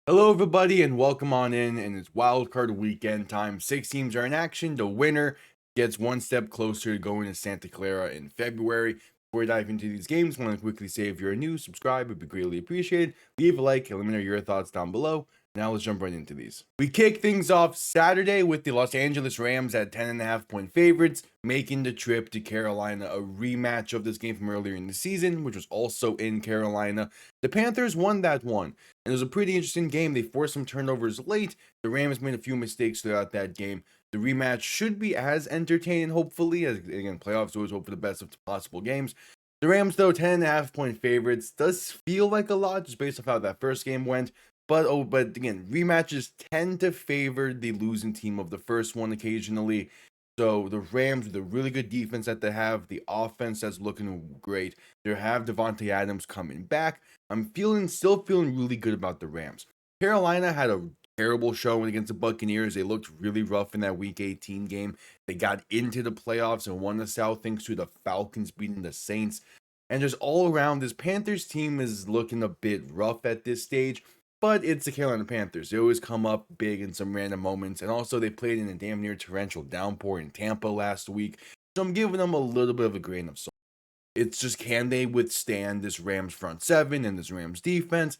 Hello, everybody, and welcome on in. And it's wildcard weekend time. Six teams are in action. The winner gets one step closer to going to Santa Clara in February. Before we dive into these games, I want to quickly say if you're new, subscribe, would be greatly appreciated. Leave a like and let me know your thoughts down below. Now let's jump right into these. We kick things off Saturday with the Los Angeles Rams at 10.5-point favorites, making the trip to Carolina, a rematch of this game from earlier in the season, which was also in Carolina. The Panthers won that one. And it was a pretty interesting game. They forced some turnovers late. The Rams made a few mistakes throughout that game. The rematch should be as entertaining, hopefully. As again, playoffs always hope for the best of possible games. The Rams, though, 10.5-point favorites, does feel like a lot just based off how that first game went. But again, rematches tend to favor the losing team of the first one occasionally. So the Rams, with a really good defense that they have, the offense that's looking great. They have Devontae Adams coming back. Still feeling really good about the Rams. Carolina had a terrible showing against the Buccaneers. They looked really rough in that Week 18 game. They got into the playoffs and won the South thanks to the Falcons beating the Saints. And just all around, this Panthers team is looking a bit rough at this stage. But it's the Carolina Panthers. They always come up big in some random moments. And also, they played in a damn near torrential downpour in Tampa last week. So I'm giving them a little bit of a grain of salt. It's just, can they withstand this Rams front seven and this Rams defense?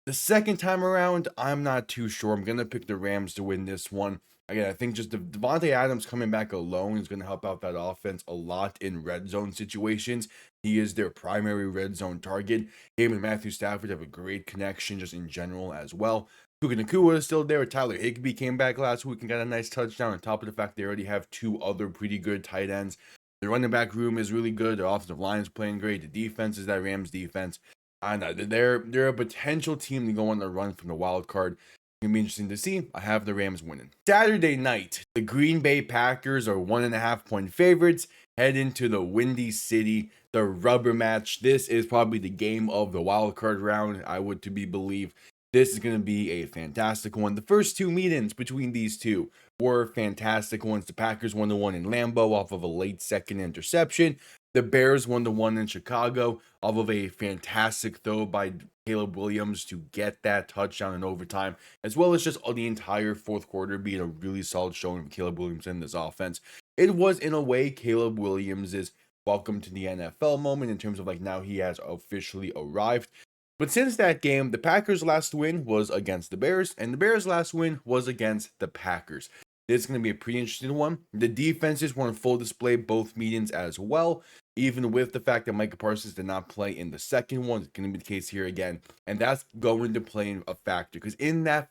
The second time around, I'm not too sure. I'm going to pick the Rams to win this one. Again, I think just Devontae Adams coming back alone is going to help out that offense a lot in red zone situations. He is their primary red zone target. Him and Matthew Stafford have a great connection just in general as well. Puka Nacua is still there. Tyler Higbee came back last week and got a nice touchdown on top of the fact they already have two other pretty good tight ends. The running back room is really good. Their offensive line is playing great. The defense is that Rams defense. I know they're a potential team to go on the run from the wild card. It's gonna be interesting to see. I have the Rams winning. Saturday night, the Green Bay Packers are 1.5-point favorites. Head into the Windy City, the rubber match. This is probably the game of the wild card round. I would to be believed. This is going to be a fantastic one. The first two meetings between these two were fantastic ones. The Packers won the one in Lambeau off of a late second interception. The Bears won the one in Chicago off of a fantastic throw by Caleb Williams to get that touchdown in overtime, as well as just the entire fourth quarter being a really solid showing of Caleb Williams in this offense. It was, in a way, Caleb Williams' welcome to the NFL moment in terms of like now he has officially arrived. But since that game, the Packers' last win was against the Bears, and the Bears' last win was against the Packers. This is going to be a pretty interesting one. The defenses were on full display both meetings as well, even with the fact that Micah Parsons did not play in the second one. It's going to be the case here again, and that's going to play a factor because in that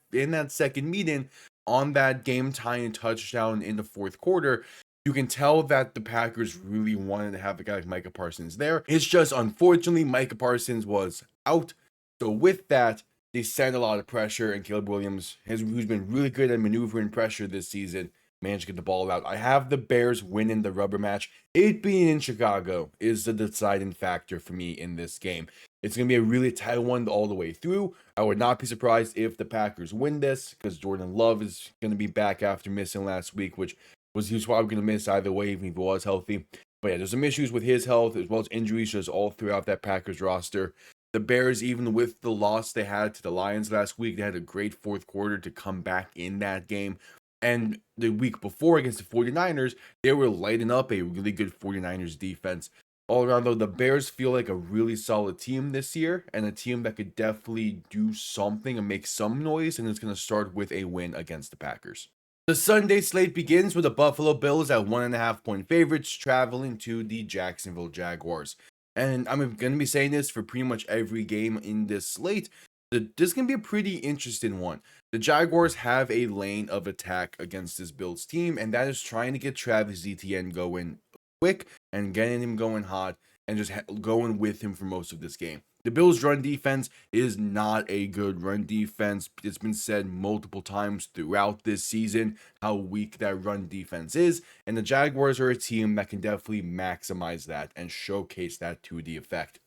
second meeting, on that game tying touchdown in the fourth quarter, you can tell that the Packers really wanted to have a guy like Micah Parsons there. It's just unfortunately Micah Parsons was out. So with that, they sent a lot of pressure, and Caleb Williams, who's been really good at maneuvering pressure this season, managed to get the ball out. I have the Bears winning the rubber match. It being in Chicago is the deciding factor for me in this game. It's going to be a really tight one all the way through. I would not be surprised if the Packers win this because Jordan Love is going to be back after missing last week, which he was probably going to miss either way even if he was healthy. But yeah, there's some issues with his health as well as injuries just all throughout that Packers roster. The Bears, even with the loss they had to the Lions last week, they had a great fourth quarter to come back in that game. And the week before against the 49ers, they were lighting up a really good 49ers defense. All around, though, the Bears feel like a really solid team this year and a team that could definitely do something and make some noise. And it's going to start with a win against the Packers. The Sunday slate begins with the Buffalo Bills at 1.5-point favorites traveling to the Jacksonville Jaguars. And I'm going to be saying this for pretty much every game in this slate. This is going to be a pretty interesting one. The Jaguars have a lane of attack against this Bills team, and that is trying to get Travis Etienne going quick and getting him going hot and just going with him for most of this game. The Bills' run defense is not a good run defense. It's been said multiple times throughout this season how weak that run defense is, and the Jaguars are a team that can definitely maximize that and showcase that to the effect.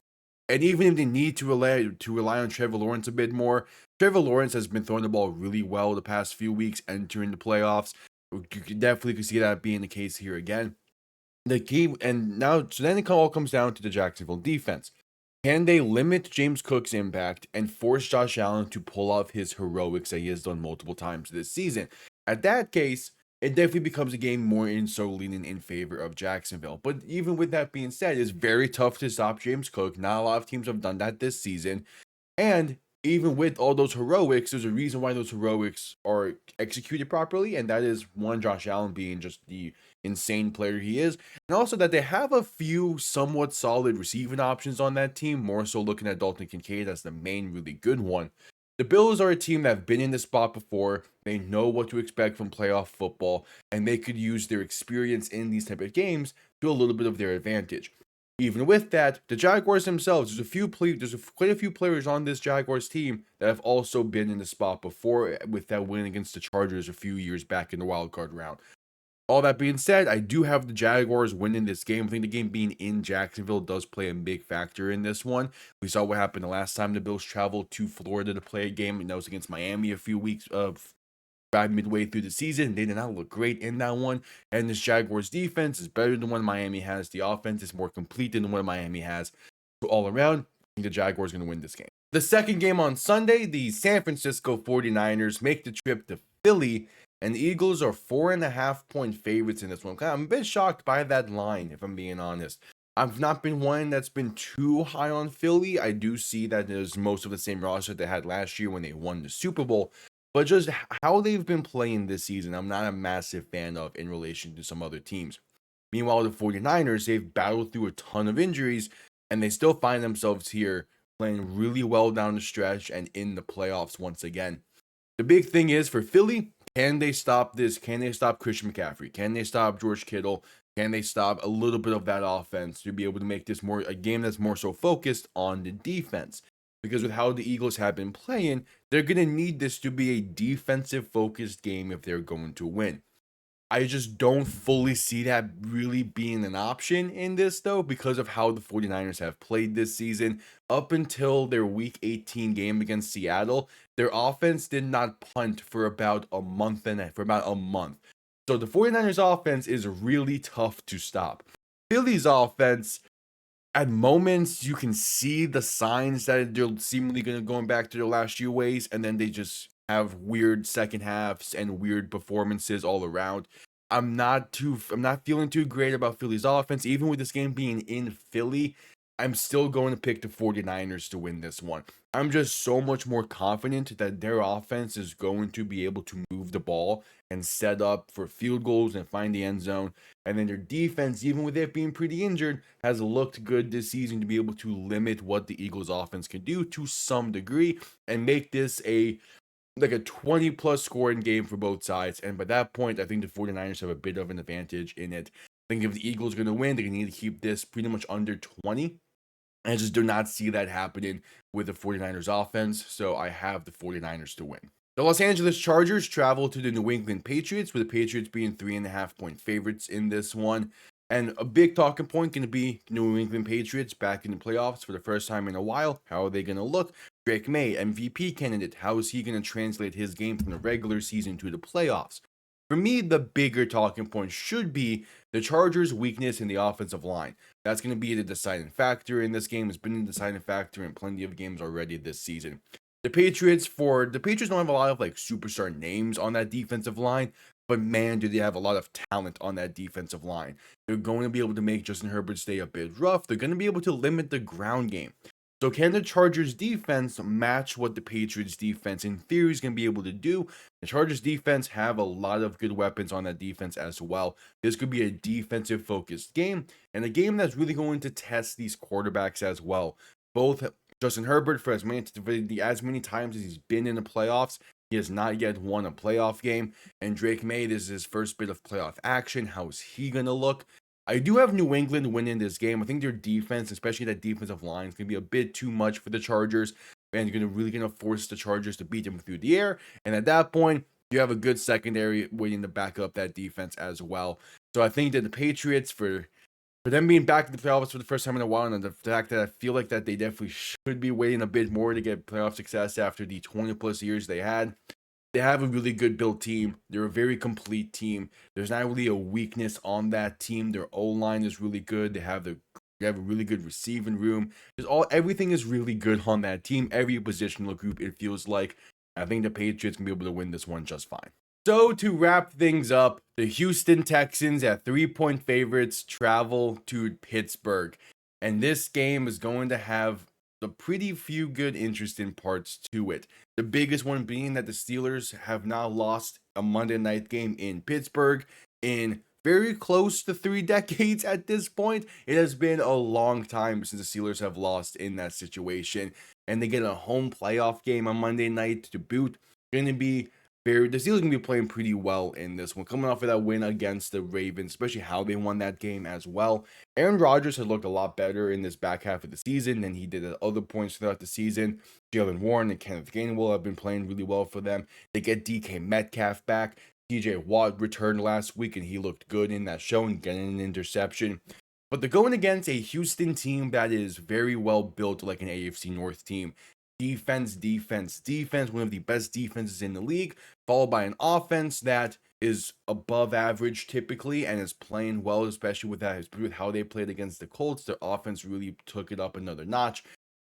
And even if they need to rely on Trevor Lawrence a bit more, Trevor Lawrence has been throwing the ball really well the past few weeks entering the playoffs. You definitely could see that being the case here again. The key, and now, so then it all comes down to the Jacksonville defense. Can they limit James Cook's impact and force Josh Allen to pull off his heroics that he has done multiple times this season? At that case, it definitely becomes a game more in so leaning in favor of Jacksonville. But even with that being said, it's very tough to stop James Cook. Not a lot of teams have done that this season. And even with all those heroics, there's a reason why those heroics are executed properly, and that is one, Josh Allen being just the insane player he is, and also that they have a few somewhat solid receiving options on that team, more so looking at Dalton Kincaid as the main really good one. The Bills are a team that have been in this spot before. They know what to expect from playoff football, and they could use their experience in these type of games to a little bit of their advantage. Even with that, the Jaguars themselves, quite a few players on this Jaguars team that have also been in the spot before with that win against the Chargers a few years back in the wild card round. All that being said, I do have the Jaguars winning this game. I think the game being in Jacksonville does play a big factor in this one. We saw what happened the last time the Bills traveled to Florida to play a game, and that was against Miami a few weeks of about midway through the season. They did not look great in that one. And this Jaguars defense is better than what Miami has. The offense is more complete than what Miami has. So all around, I think the Jaguars are going to win this game. The second game on Sunday, the San Francisco 49ers make the trip to Philly, and the Eagles are 4.5-point favorites in this one. I'm a bit shocked by that line, if I'm being honest. I've not been one that's been too high on Philly. I do see that there's most of the same roster they had last year when they won the Super Bowl. But just how they've been playing this season, I'm not a massive fan of in relation to some other teams. Meanwhile, the 49ers, they've battled through a ton of injuries, and they still find themselves here playing really well down the stretch and in the playoffs once again. The big thing is for Philly, can they stop this? Can they stop Christian McCaffrey? Can they stop George Kittle? Can they stop a little bit of that offense to be able to make this more a game that's more so focused on the defense? Because with how the Eagles have been playing, they're going to need this to be a defensive focused game if they're going to win. I just don't fully see that really being an option in this, though, because of how the 49ers have played this season. Up until their Week 18 game against Seattle, their offense did not punt for about a month. So the 49ers offense is really tough to stop. Philly's offense, at moments, you can see the signs that they're seemingly going to going back to their last few ways, and then they just have weird second halves and weird performances all around. I'm not feeling too great about Philly's offense. Even with this game being in Philly, I'm still going to pick the 49ers to win this one. I'm just so much more confident that their offense is going to be able to move the ball and set up for field goals and find the end zone. And then their defense, even with it being pretty injured, has looked good this season to be able to limit what the Eagles offense can do to some degree and make this a 20 plus scoring game for both sides. And by that point, I think the 49ers have a bit of an advantage in it. I think if the Eagles are going to win, they're going to need to keep this pretty much under 20. I just do not see that happening with the 49ers offense. So I have the 49ers to win. The Los Angeles Chargers travel to the New England Patriots, with the Patriots being 3.5-point favorites in this one. And a big talking point going to be New England Patriots back in the playoffs for the first time in a while. How are they going to look? Drake May, MVP candidate. How is he going to translate his game from the regular season to the playoffs? For me, the bigger talking point should be the Chargers' weakness in the offensive line. That's going to be the deciding factor in this game. It's been the deciding factor in plenty of games already this season. The Patriots don't have a lot of superstar names on that defensive line, but man, do they have a lot of talent on that defensive line. They're going to be able to make Justin Herbert's day a bit rough. They're going to be able to limit the ground game. So can the Chargers defense match what the Patriots defense in theory is going to be able to do? The Chargers defense have a lot of good weapons on that defense as well. This could be a defensive focused game, and a game that's really going to test these quarterbacks as well. Both Justin Herbert, for as many times as he's been in the playoffs, he has not yet won a playoff game. And Drake May, this is his first bit of playoff action. How is he going to look? I do have New England winning this game. I think their defense, especially that defensive line, is going to be a bit too much for the Chargers. And you're going to force the Chargers to beat them through the air. And at that point, you have a good secondary waiting to back up that defense as well. So I think that the Patriots, for them being back in the playoffs for the first time in a while, and the fact that I feel like that they definitely should be waiting a bit more to get playoff success after the 20 plus years they had. They have a really good built team. They're a very complete team. There's not really a weakness on that team. Their O-line is really good. They have the You have a really good receiving room. Everything is really good on that team. Every positional group, it feels like. I think the Patriots can be able to win this one just fine. So to wrap things up, the Houston Texans at 3-point favorites travel to Pittsburgh. And this game is going to have a pretty few good interesting parts to it. The biggest one being that the Steelers have now lost a Monday night game in Pittsburgh in very close to 3 decades at this point. It has been a long time since the Steelers have lost in that situation. And they get a home playoff game on Monday night to boot. Going to be the Steelers gonna be playing pretty well in this one, coming off of that win against the Ravens, especially how they won that game as well. Aaron Rodgers has looked a lot better in this back half of the season than he did at other points throughout the season. Jalen Warren and Kenneth Gainwell have been playing really well for them. They get DK Metcalf back. TJ Watt returned last week and he looked good in that show and getting an interception. But they're going against a Houston team that is very well built, like an AFC North team. Defense, one of the best defenses in the league, followed by an offense that is above average typically and is playing well, especially with how they played against the Colts. Their offense really took it up another notch.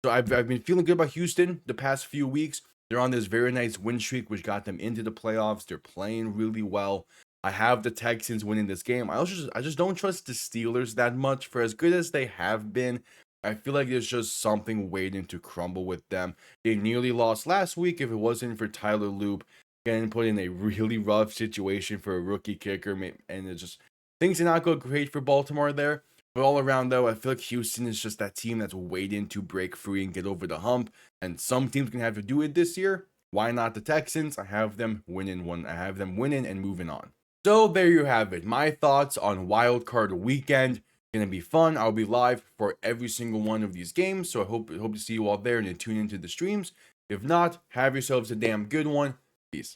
So I've been feeling good about Houston the past few weeks. They're on this very nice win streak, which got them into the playoffs. They're playing really well. I have the Texans winning this game. I just don't trust the Steelers that much. For as good as they have been, I feel like there's just something waiting to crumble with them. They nearly lost last week. If it wasn't for Tyler Loop getting put in a really rough situation for a rookie kicker, and it just things did not go great for Baltimore there. But all around, though, I feel like Houston is just that team that's waiting to break free and get over the hump. And some teams can have to do it this year. Why not the Texans? I have them winning one. I have them winning and moving on. So there you have it. My thoughts on Wild Card Weekend. Gonna be fun. I'll be live for every single one of these games. So I hope to see you all there and tune into the streams. If not, have yourselves a damn good one. Peace.